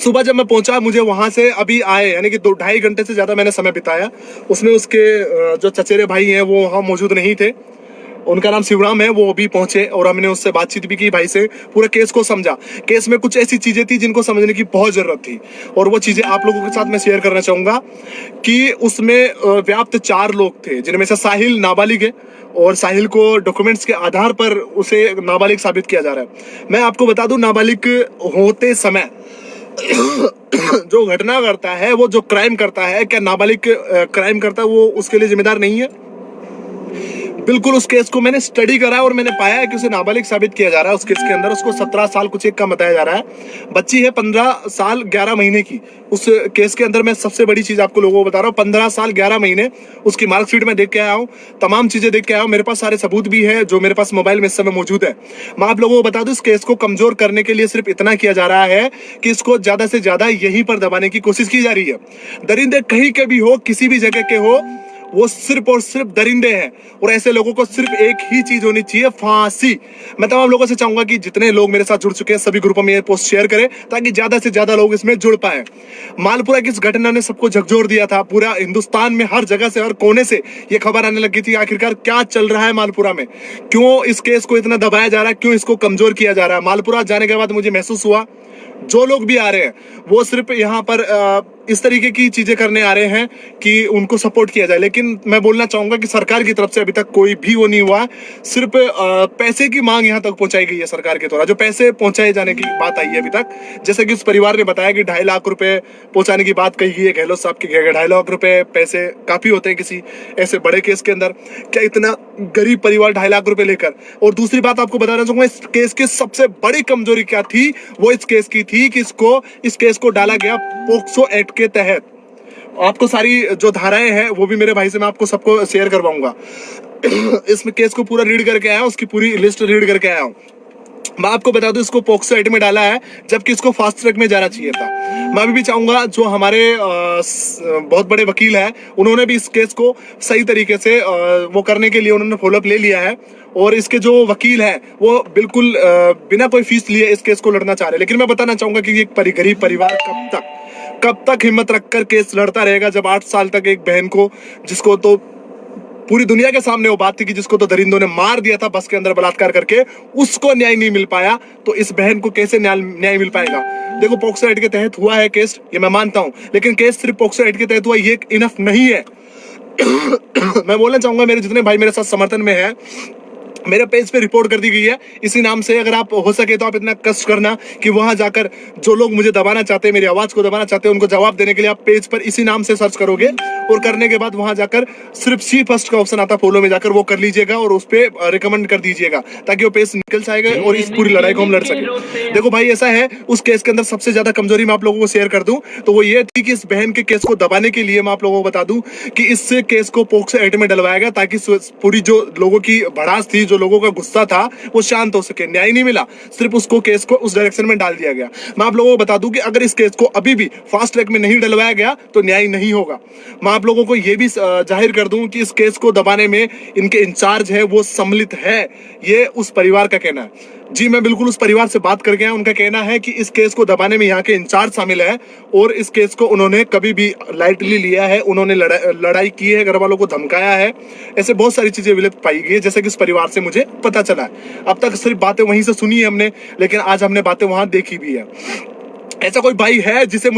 सुबह जब मैं पहुंचा, मुझे वहां से अभी आए यानी कि 2-2.5 घंटे से ज्यादा मैंने समय बिताया उसमें। उसके जो चचेरे भाई हैं वो वहाँ मौजूद नहीं थे, उनका नाम शिवराम है, वो भी पहुंचे और हमने उससे बातचीत भी की भाई से, पूरे केस को समझा। केस में कुछ ऐसी चीजें थी जिनको समझने की बहुत जरूरत थी और वो चीजें आप लोगों के साथ मैं शेयर करना चाहूंगा कि उसमें व्याप्त 4 लोग थे, जिनमें से साहिल नाबालिग है और साहिल को डॉक्यूमेंट्स के आधार पर उसे नाबालिग साबित किया जा रहा है। मैं आपको बता दूं, नाबालिग होते समय जो घटना करता है, वो जो क्राइम करता है, क्या नाबालिग क्राइम करता है वो उसके लिए जिम्मेदार नहीं है? बिल्कुल। उस केस को मैंने स्टडी करा और मैंने पाया है कि उसे नाबालिग साबित किया जा रहा है। उस केस के अंदर उसको 17 साल कुछ एक कम बताया जा रहा है, बच्ची है 15 साल 11 महीने की। उस केस के अंदर मैं सबसे बड़ी चीज आपको लोगों को बता रहा हूँ, 15 साल 11 महीने उसकी मार्कशीट में देख के आया हूँ, तमाम चीजें देख के आया हूँ, मेरे पास सारे सबूत भी है जो मेरे पास मोबाइल में इस समय मौजूद है। मैं आप लोगों को बता दूं, इस केस को कमजोर करने के लिए सिर्फ इतना किया जा रहा है कि इसको ज्यादा से ज्यादा यहीं पर दबाने की कोशिश की जा रही है। दरिंदे कहीं के भी हो, किसी भी जगह के हो, वो सिर्फ और सिर्फ दरिंदे हैं और ऐसे लोगों को सिर्फ एक ही चीज होनी चाहिए, फांसी। मैं तमाम लोगों से चाहूंगा कि जितने लोग मेरे साथ जुड़ चुके हैं सभी ग्रुपों में ये पोस्ट शेयर करें ताकि ज्यादा से ज्यादा लोग इसमें जुड़ पाए। मालपुरा की इस घटना ने सबको झकझोर दिया था, पूरा हिंदुस्तान में हर जगह से, हर कोने से ये खबर आने लगी थी आखिरकार क्या चल रहा है मालपुरा में, क्यों इस केस को इतना दबाया जा रहा है, क्यों इसको कमजोर किया जा रहा है। मालपुरा जाने के बाद मुझे महसूस हुआ जो लोग भी आ रहे हैं वो सिर्फ यहाँ पर इस तरीके की चीजें करने आ रहे हैं कि उनको सपोर्ट किया जाए, लेकिन मैं बोलना चाहूंगा कि सरकार की तरफ से अभी तक कोई भी वो नहीं हुआ। सिर्फ पैसे की मांग यहाँ तक पहुंचाई गई है सरकार के द्वारा, जो पैसे पहुंचाए जाने की बात आई है अभी तक। जैसे कि उस परिवार ने बताया कि 2.5 लाख रुपए पहुंचाने की बात कही गई है गहलोत साहब की। 2.5 लाख रुपए पैसे काफी होते हैं किसी ऐसे बड़े केस के अंदर, क्या इतना गरीब परिवार 2.5 लाख रुपए लेकर। और दूसरी बात आपको बताना चाहूंगा, इस केस की सबसे बड़ी कमजोरी क्या थी, वो इस केस की थी कि इस केस को डाला गया पोक्सो एक्ट के तहत। आपको सारी जो धाराएं हैं वो भी मेरे भाई से मैं आपको सबको शेयर करवाऊंगा। इसमें केस को पूरा रीड करके आया हूं, उसकी पूरी लिस्ट रीड करके आया हूं। मैं आपको बता दूं, इसको पोक्सो एक्ट में डाला है जबकि इसको फास्ट ट्रैक में जाना चाहिए था। मैं अभी भी चाहूंगा जो हमारे बहुत बड़े वकील हैं उन्होंने भी इस केस को सही तरीके से वो करने के लिए उन्होंने फॉलोअप ले लिया है और इसके जो वकील हैं वो बिल्कुल बिना कोई फीस लिए इस केस को लड़ना चाह रहे हैं। लेकिन मैं बताना चाहूंगा कि एक गरीब परिवार कब तक हिम्मत रखकर केस लड़ता रहेगा, जब 8 साल तक एक बहन को, जिसको तो पूरी दुनिया के सामने वो बात थी कि जिसको तो दरिंदों ने मार दिया था बस के अंदर बलात्कार करके, उसको न्याय नहीं मिल पाया, तो इस बहन को कैसे न्याय मिल पाएगा। देखो, पोक्सो एक्ट के तहत हुआ है केस, ये मैं मानता हूं, लेकिन केस सिर्फ पोक्सो एक्ट के तहत हुआ ये इनफ नहीं है। मैं बोलना चाहूंगा, मेरे जितने भाई मेरे साथ समर्थन में है, मेरे पेज पे रिपोर्ट कर दी गई है इसी नाम से। अगर आप हो सके तो आप इतना कष्ट करना कि वहां जाकर जो लोग मुझे दबाना चाहते हैं, मेरी आवाज को दबाना चाहते हैं, उनको जवाब देने के लिए आप पेज पर इसी नाम से सर्च करोगे और करने के बाद वहां जाकर सिर्फ सी फर्स्ट का ऑप्शन आता फॉलो में, जाकर वो कर लीजिएगा और उस पर रिकमेंड कर दीजिएगा ताकि वो पेज निकल जाएगा और इस पूरी लड़ाई को हम लड़ सके। देखो भाई, ऐसा है, उस केस के अंदर सबसे ज्यादा कमजोरी मैं आप लोगों को शेयर कर दूं तो वो ये थी कि इस बहन के केस को दबाने के लिए मैं आप लोगों को बता दूं कि इस केस को पोक्सो एक्ट में डलवाया गया ताकि पूरी जो लोगों की भड़ास थी, जो लोगों का गुस्सा था, वो शांत हो सके। न्याय नहीं मिला, सिर्फ उसको केस को उस डायरेक्शन में डाल दिया गया। मैं आप लोगों को बता दूं कि अगर इस केस को अभी भी फास्ट ट्रैक में नहीं डलवाया गया तो न्याय नहीं होगा। मैं आप लोगों को यह भी जाहिर कर दूं कि इस केस को दबाने में इनके इंचार्ज है वो सम्मिलित है, ये उस परिवार का कहना है। जी, मैं बिल्कुल उस परिवार से बात करके आया, उनका कहना है कि इस केस को दबाने में यहाँ के इंचार्ज शामिल है और इस केस को उन्होंने कभी भी लाइटली लिया है, उन्होंने लड़ाई की है, घर वालों को धमकाया है, ऐसे बहुत सारी चीजें विलिप्त पाई गई है जैसे कि इस परिवार से मुझे पता चला है। अब तक सिर्फ बातें वहीं से सुनी है हमने, लेकिन आज हमने बातें वहां देखी भी है। ऐसा कोई भाई है जिसे